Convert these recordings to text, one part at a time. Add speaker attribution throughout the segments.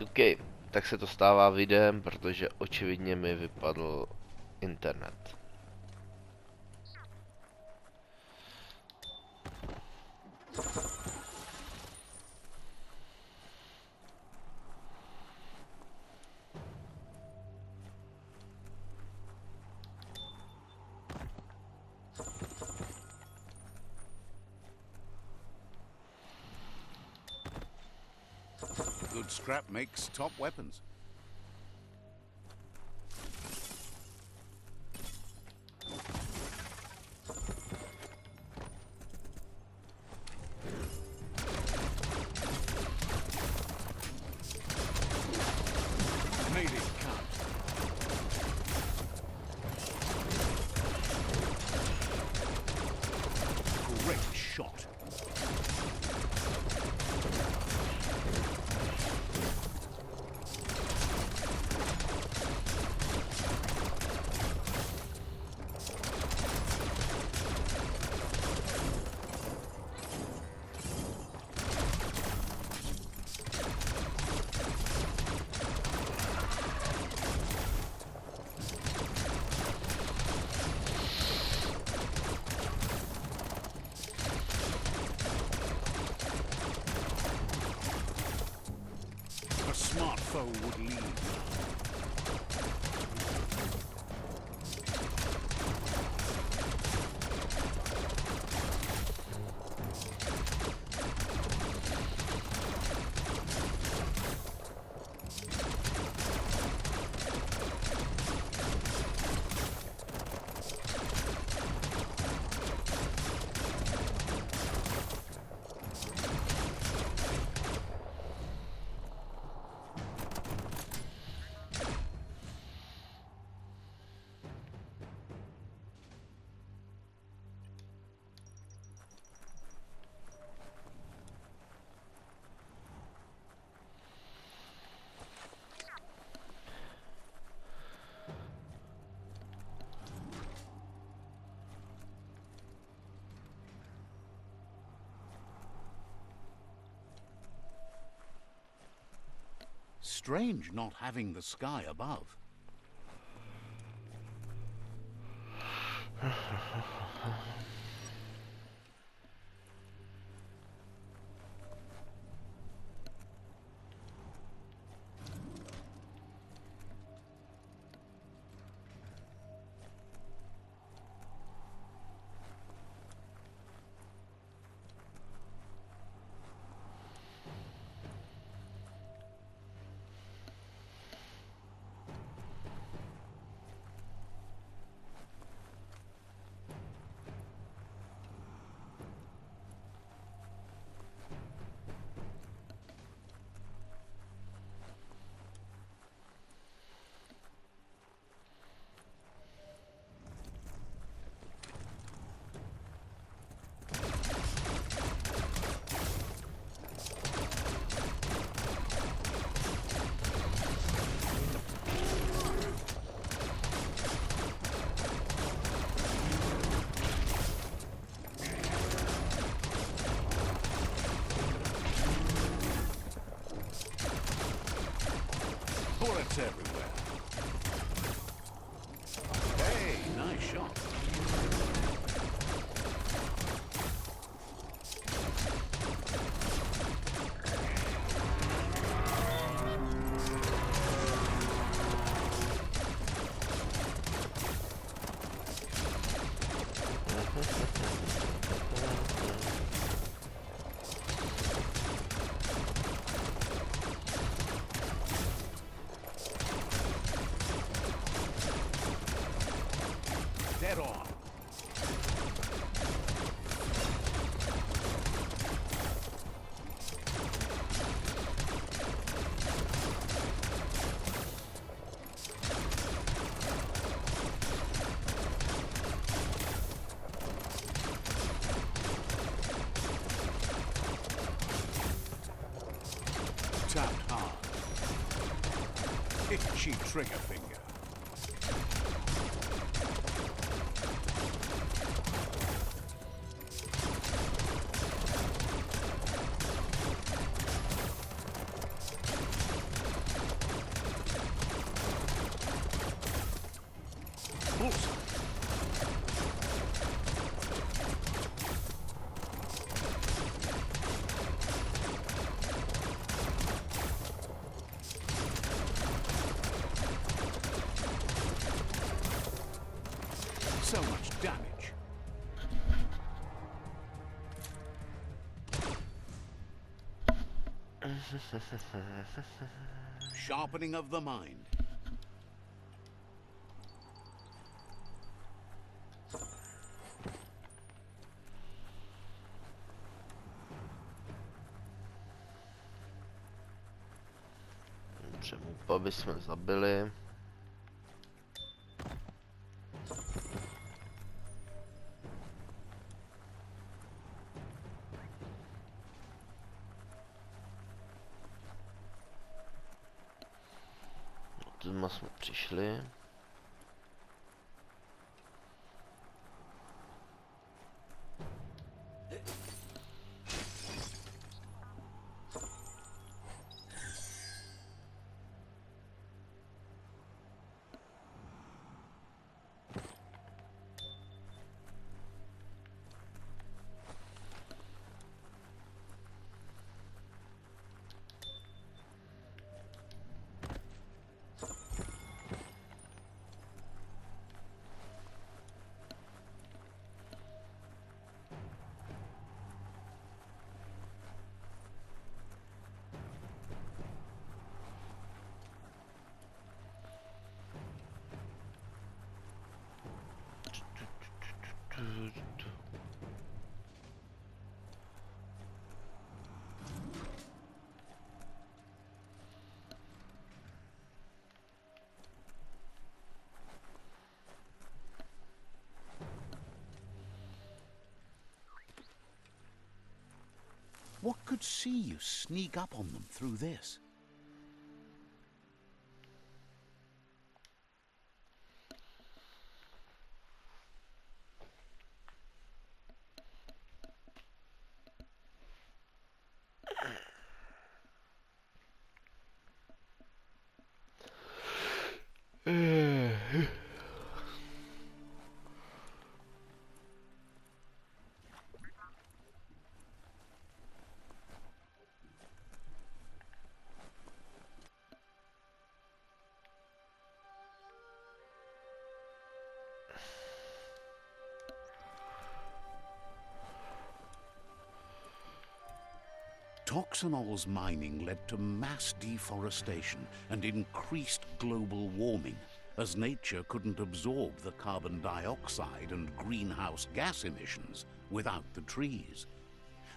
Speaker 1: OK, tak se to stává videem, protože očividně mi vypadl internet.
Speaker 2: Good scrap makes top weapons. Made it count. Great shot. A smart foe would lead. Strange not having the sky above. Bullets everywhere. Hey, nice shot. Dead on. Tapped hard. Itchy trigger finger. So much damage. Sharpening of the mind.
Speaker 1: Přemupa bychom zabili. Tudma jsme přišli.
Speaker 2: What could see you sneak up on them through this? Toxanol's mining led to mass deforestation and increased global warming, as nature couldn't absorb the carbon dioxide and greenhouse gas emissions without the trees.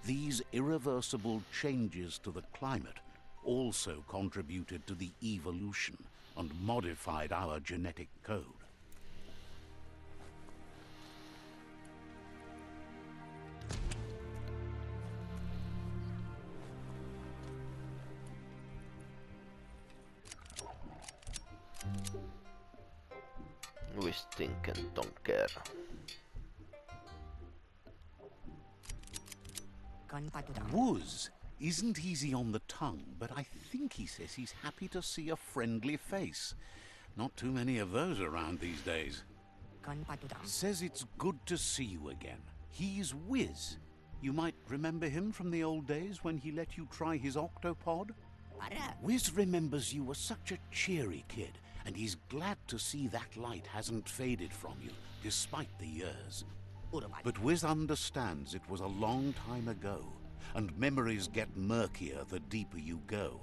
Speaker 2: These irreversible changes to the climate also contributed to the evolution and modified our genetic code.
Speaker 1: We stink and don't care.
Speaker 2: Wuz isn't easy on the tongue, but I think he says he's happy to see a friendly face. Not too many of those around these days. Says it's good to see you again. He's Wiz. You might remember him from the old days when he let you try his octopod. Wiz remembers you were such a cheery kid, and he's glad to see that light hasn't faded from you, despite the years. But Wiz understands it was a long time ago, and memories get murkier the deeper you go.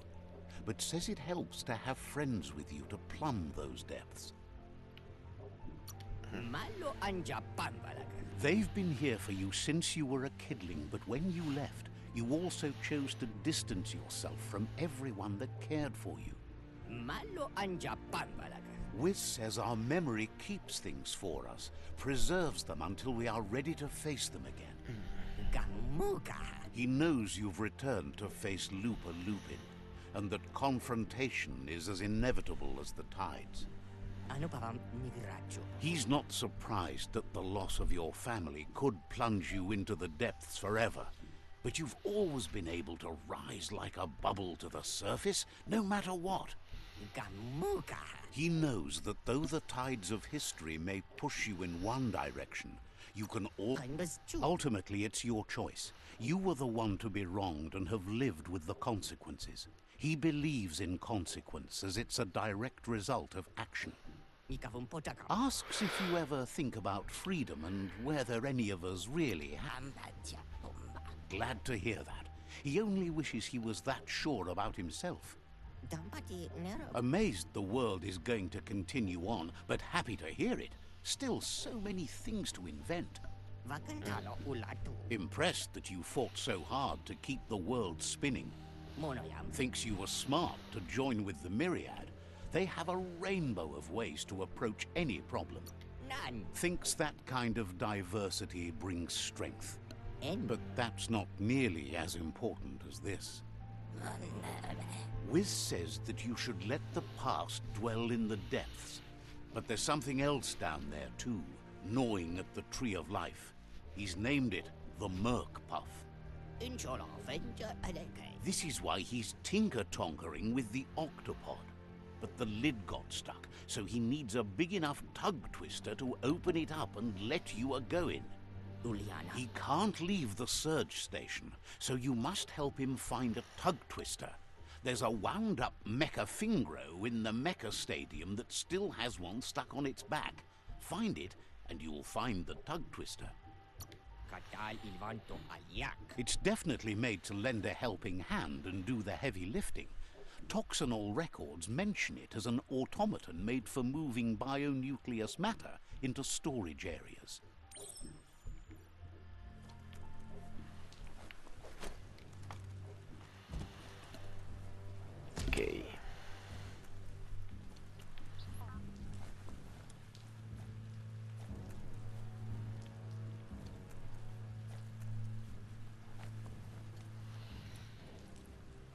Speaker 2: But says it helps to have friends with you to plumb those depths. They've been here for you since you were a kidling, but when you left, you also chose to distance yourself from everyone that cared for you. Wiz says our memory keeps things for us, preserves them until we are ready to face them again. He knows you've returned to face Lupa Lupin, and that confrontation is as inevitable as the tides. He's not surprised that the loss of your family could plunge you into the depths forever, but you've always been able to rise like a bubble to the surface, no matter what. He knows that though the tides of history may push you in one direction, you can ultimately it's your choice. You were the one to be wronged and have lived with the consequences. He believes in consequence as it's a direct result of action. Asks if you ever think about freedom and whether any of us really have. Glad to hear that. He only wishes he was that sure about himself. Amazed the world is going to continue on, but happy to hear it. Still so many things to invent. Impressed that you fought so hard to keep the world spinning. Thinks you were smart to join with the Myriad. They have a rainbow of ways to approach any problem. Thinks that kind of diversity brings strength. But that's not nearly as important as this. Wiz says that you should let the past dwell in the depths. But there's something else down there too, gnawing at the Tree of Life. He's named it the Merc Puff. This is why he's tinker-tonkering with the octopod. But the lid got stuck, so he needs a big enough tug twister to open it up and let you a-go-in. He can't leave the surge station, so you must help him find a tug twister. There's a wound-up mecha Fingro in the mecha stadium that still has one stuck on its back. Find it, and you'll find the tug twister. It's definitely made to lend a helping hand and do the heavy lifting. Toxanol records mention it as an automaton made for moving bionucleus matter into storage areas.
Speaker 1: Okay.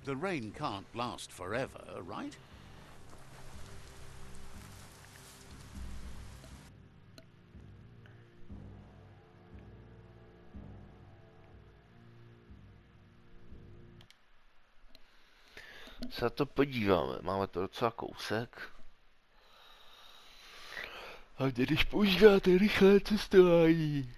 Speaker 2: The rain can't last forever, right?
Speaker 1: Se na to podíváme, máme to docela kousek. A když používáte rychlé cestování,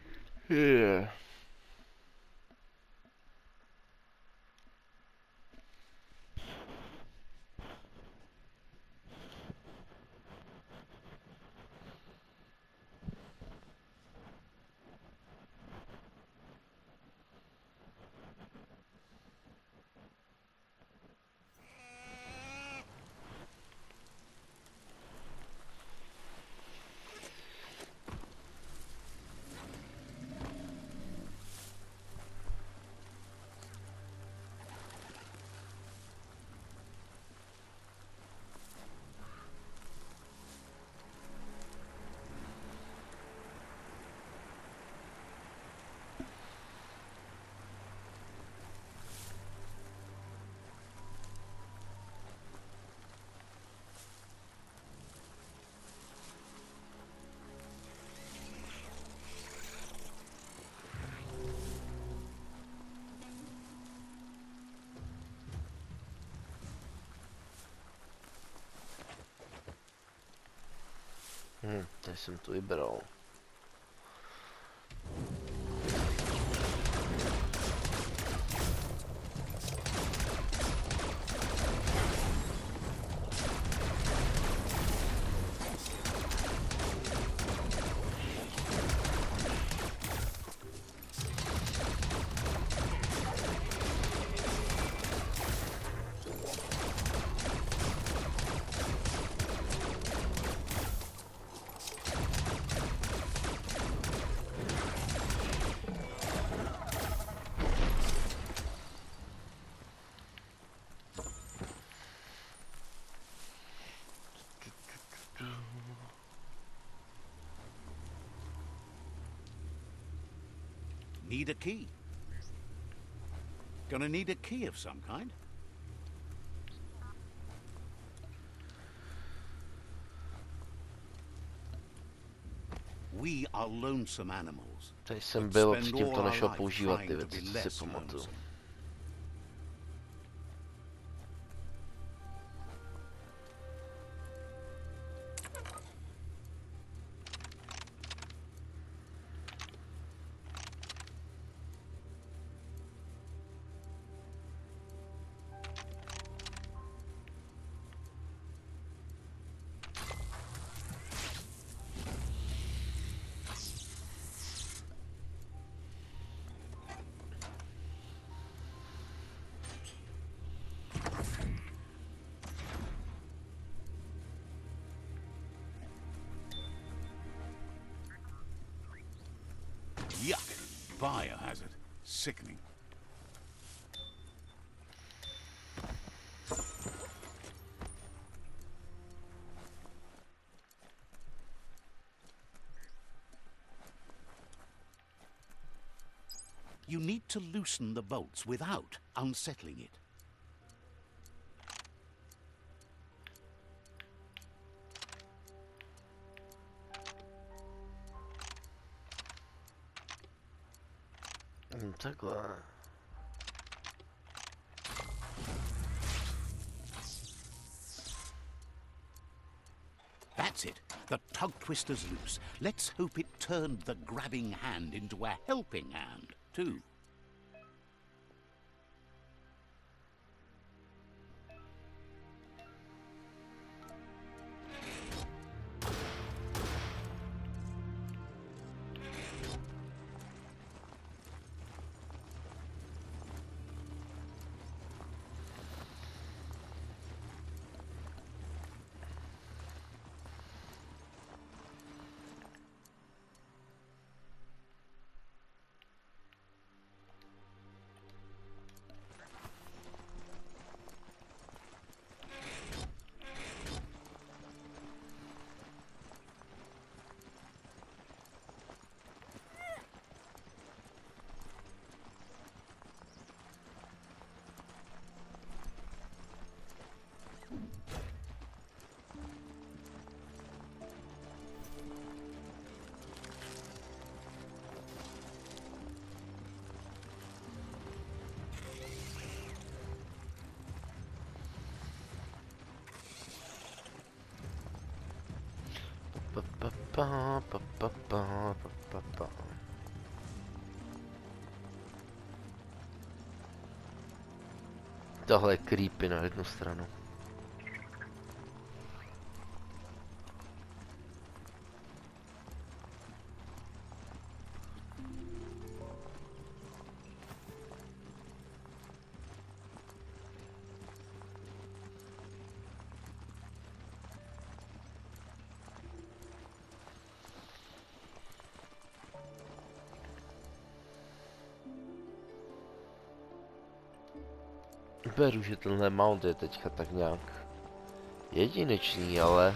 Speaker 1: teď jsem to vybral.
Speaker 2: Need a key. Gonna need a key of some kind. We are lonesome animals.
Speaker 1: Tady jsem byl, předtím to nešel používat ty věci, co si pamatuju.
Speaker 2: biohazard. Sickening. You need to loosen the bolts without unsettling it.
Speaker 1: Takhle.
Speaker 2: That's it. The tug twister's loose. Let's hope it turned the grabbing hand into a helping hand, too.
Speaker 1: Tohle je creepy na jednu stranu. Beru, že tenhle mount je teďka tak nějak jedinečný, ale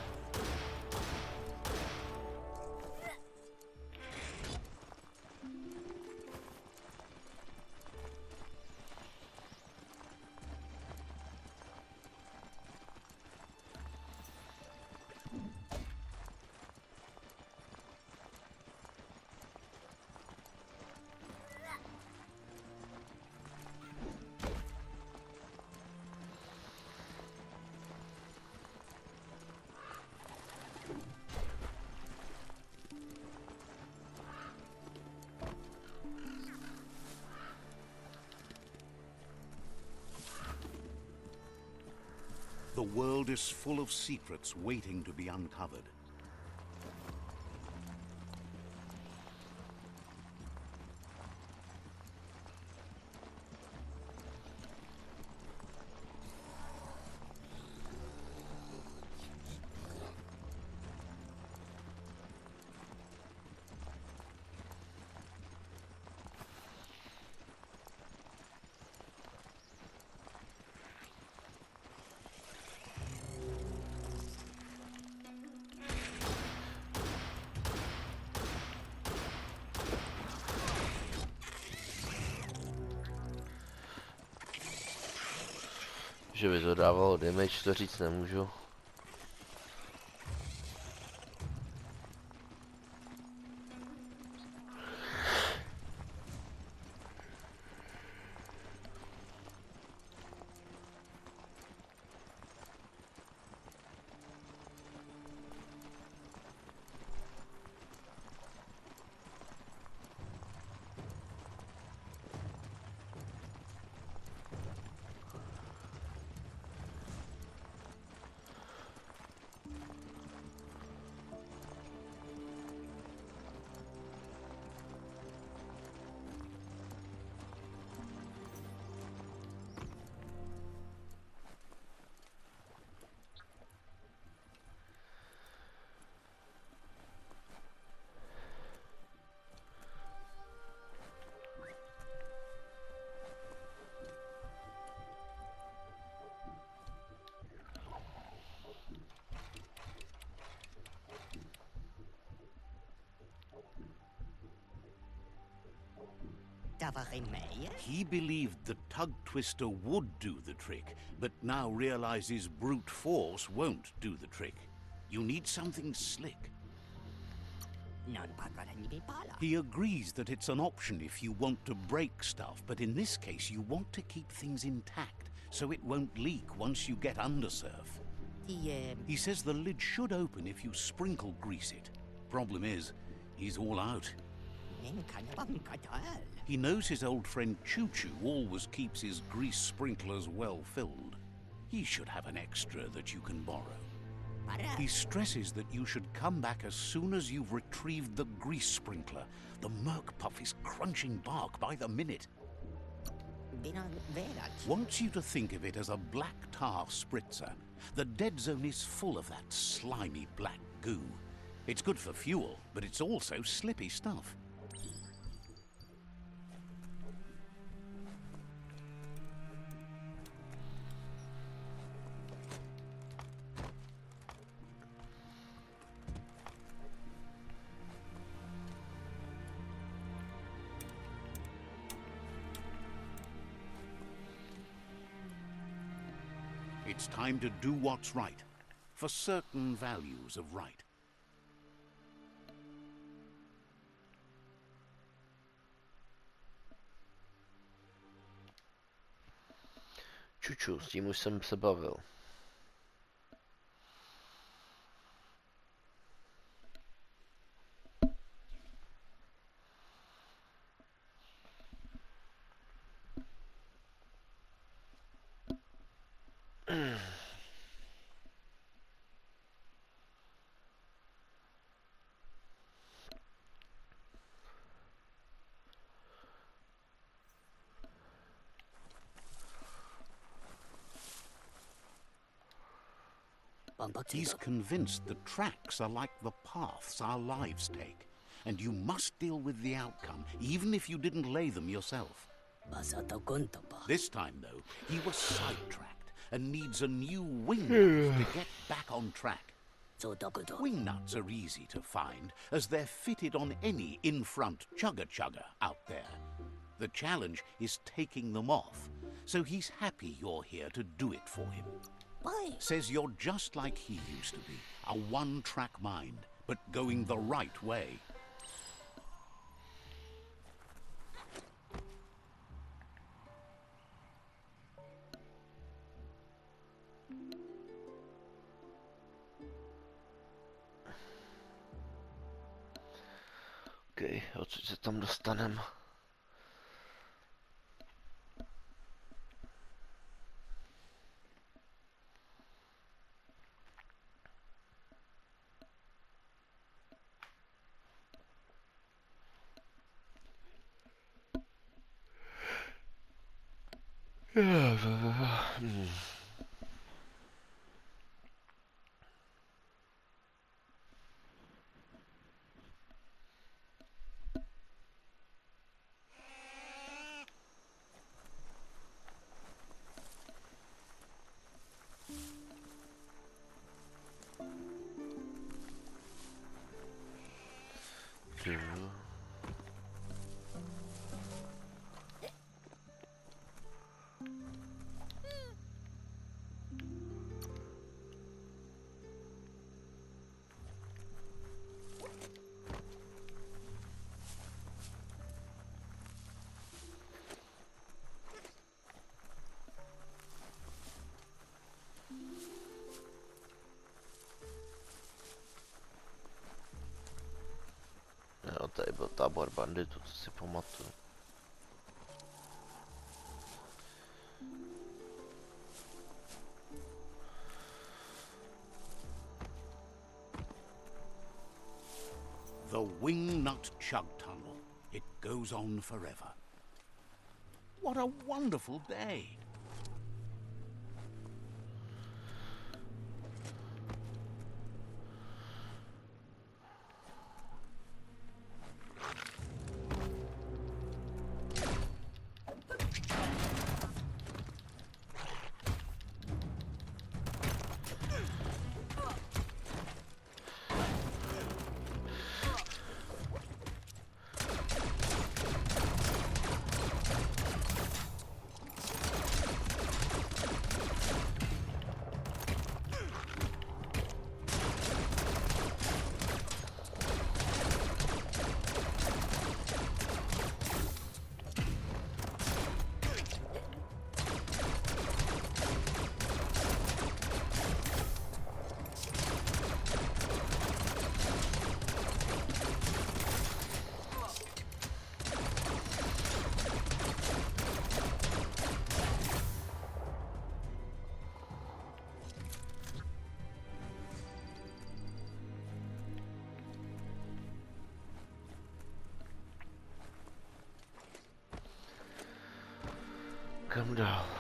Speaker 2: The world is full of secrets waiting to be uncovered.
Speaker 1: že by to dávalo damage, to říct nemůžu.
Speaker 2: He believed the tug twister would do the trick, but now realizes brute force won't do the trick. You need something slick. He agrees that it's an option if you want to break stuff, but in this case you want to keep things intact, so it won't leak once you get under surf. He says the lid should open if you sprinkle grease it. Problem is, he's all out. He knows his old friend Choo Choo always keeps his grease sprinklers well filled. He should have an extra that you can borrow. He stresses that you should come back as soon as you've retrieved the grease sprinkler. The Merc Puff is crunching bark by the minute. Wants you to think of it as a black tar spritzer. The dead zone is full of that slimy black goo. It's good for fuel, but it's also slippy stuff. It's time to do what's right, for certain values of right.
Speaker 1: Čuču, s tím už jsem se bavil.
Speaker 2: He's convinced the tracks are like the paths our lives take, and you must deal with the outcome, even if you didn't lay them yourself. This time, though, he was sidetracked and needs a new wing nut to get back on track. Wing nuts are easy to find, as they're fitted on any in-front chugga-chugga out there. The challenge is taking them off, so he's happy you're here to do it for him. Says you're just like he used to be, a one-track mind, but going the right way.
Speaker 1: OK, odsud se tam dostanem. Jo, tady byl tábor banditů, co si pamatuju.
Speaker 2: The Wingnut Chug Tunnel. It goes on forever. What a wonderful day!
Speaker 1: kam dál?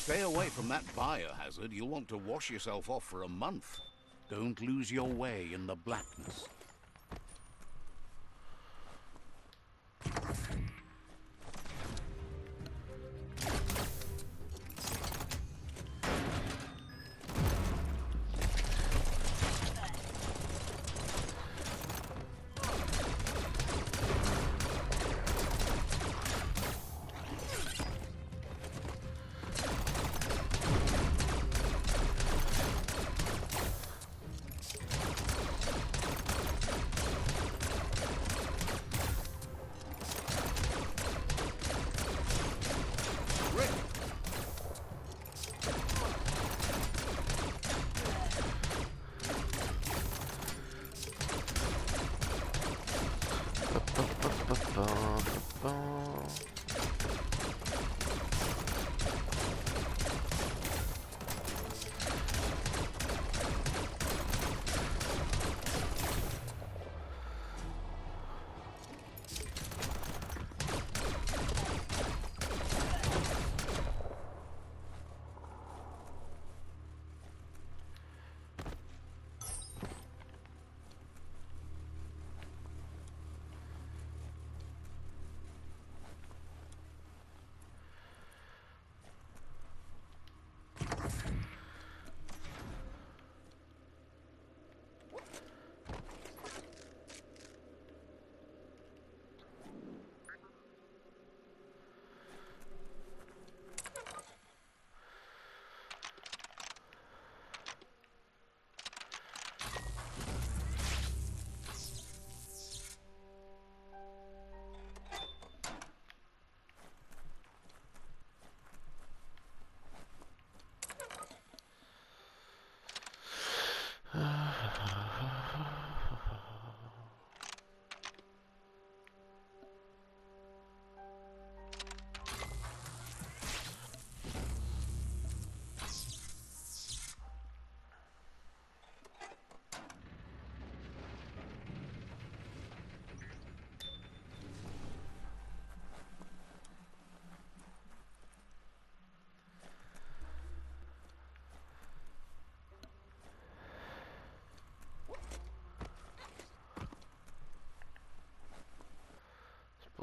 Speaker 2: Stay away from that biohazard. You'll want to wash yourself off for a month. Don't lose your way in the blackness.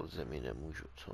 Speaker 1: Podzemí nemůžu, co?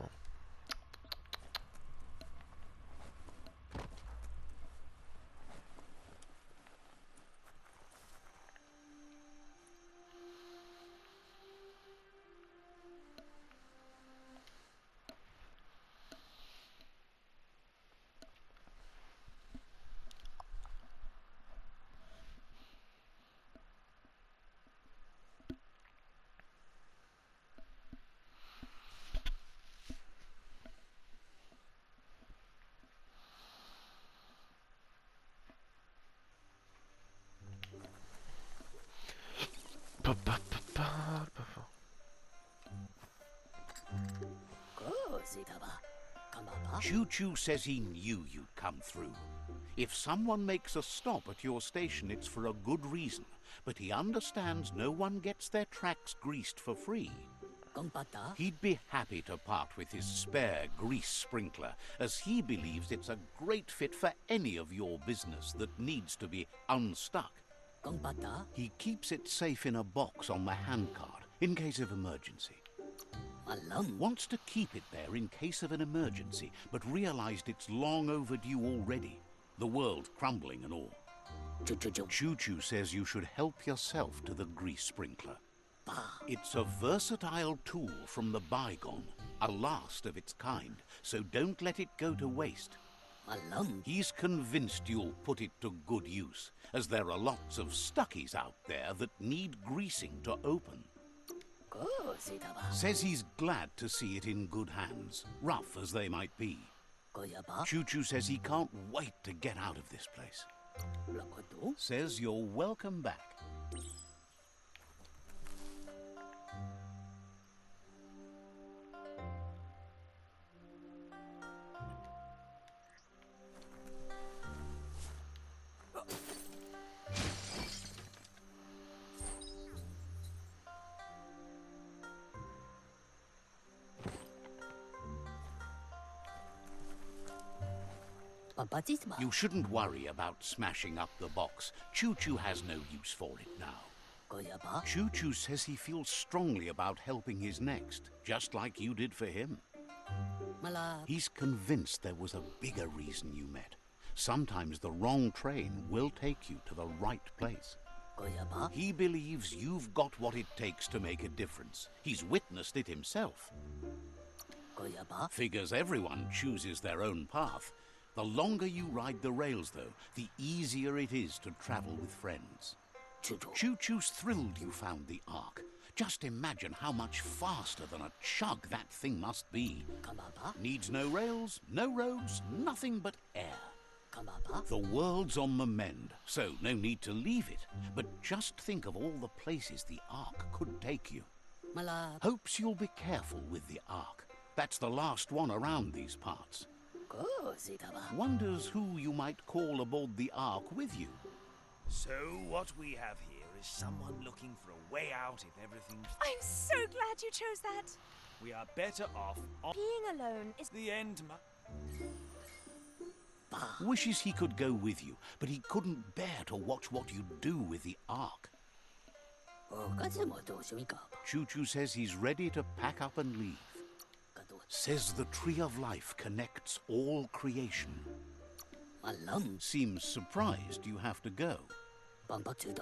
Speaker 2: Choo-Choo says he knew you'd come through. If someone makes a stop at your station, it's for a good reason. But he understands no one gets their tracks greased for free. He'd be happy to part with his spare grease sprinkler, as he believes it's a great fit for any of your business that needs to be unstuck. He keeps it safe in a box on the handcart, in case of emergency. Wants to keep it there in case of an emergency, but realized it's long overdue already. The world crumbling and all. Choo-Choo says you should help yourself to the grease sprinkler. It's a versatile tool from the bygone, a last of its kind, so don't let it go to waste. He's convinced you'll put it to good use, as there are lots of stuckies out there that need greasing to open. Says he's glad to see it in good hands, rough as they might be. Choo-Choo says he can't wait to get out of this place. Says you're welcome back. You shouldn't worry about smashing up the box. Choo-Choo has no use for it now. Choo-Choo says he feels strongly about helping his next, just like you did for him. He's convinced there was a bigger reason you met. Sometimes the wrong train will take you to the right place. He believes you've got what it takes to make a difference. He's witnessed it himself. Figures everyone chooses their own path. The longer you ride the rails, though, the easier it is to travel with friends. Choo-Choo's thrilled you found the Ark. Just imagine how much faster than a chug that thing must be. Needs no rails, no roads, nothing but air. The world's on the mend, so no need to leave it. But just think of all the places the Ark could take you. Hopes you'll be careful with the Ark. That's the last one around these parts. Wonders who you might call aboard the Ark with you.
Speaker 3: So what we have here is someone looking for a way out if everything's...
Speaker 4: I'm so glad you chose that.
Speaker 3: We are better off on
Speaker 4: Being alone is...
Speaker 3: the end,
Speaker 2: Wishes he could go with you, but he couldn't bear to watch what you do with the Ark. Choo-Choo says he's ready to pack up and leave. Says the Tree of Life connects all creation. Seems surprised you have to go.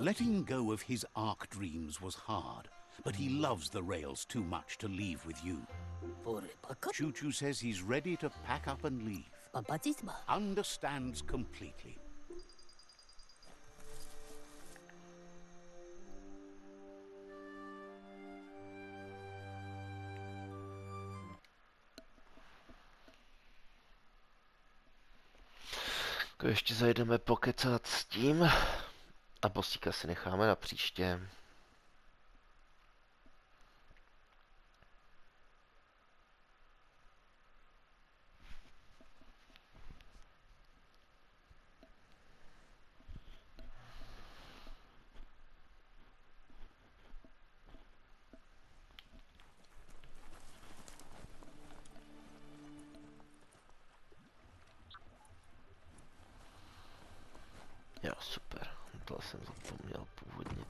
Speaker 2: Letting go of his Ark dreams was hard, but he loves the rails too much to leave with you. Choo-Choo says he's ready to pack up and leave. Understands completely.
Speaker 1: Ještě zajdeme pokecat s tím a bosíka si necháme na příště. Jo, super. To jsem zapomněl původně.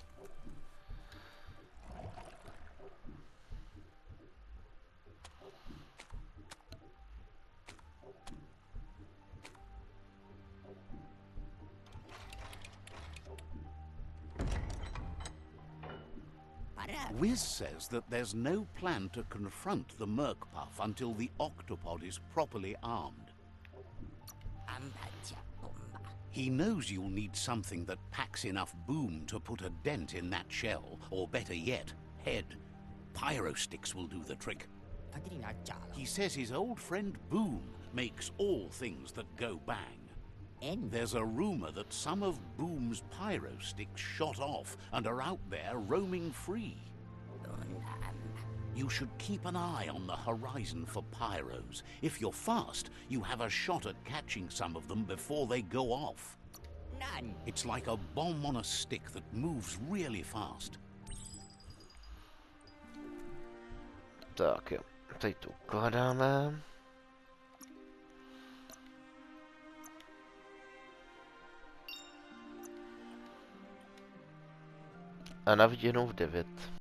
Speaker 2: Wiz says that there's no plan to confront the Merkpuff until the octopod is properly armed. He knows you'll need something that packs enough boom to put a dent in that shell, or better yet, head. Pyro sticks will do the trick. He says his old friend Boom makes all things that go bang. There's a rumor that some of Boom's pyro sticks shot off and are out there roaming free. You should keep an eye on the horizon for pyros. If you're fast, you have a shot at catching some of them before they go off.
Speaker 5: None.
Speaker 2: It's like a bomb on a stick that moves really fast.
Speaker 1: Tak jo, teď tu ukládáme. A na viděnou v 9.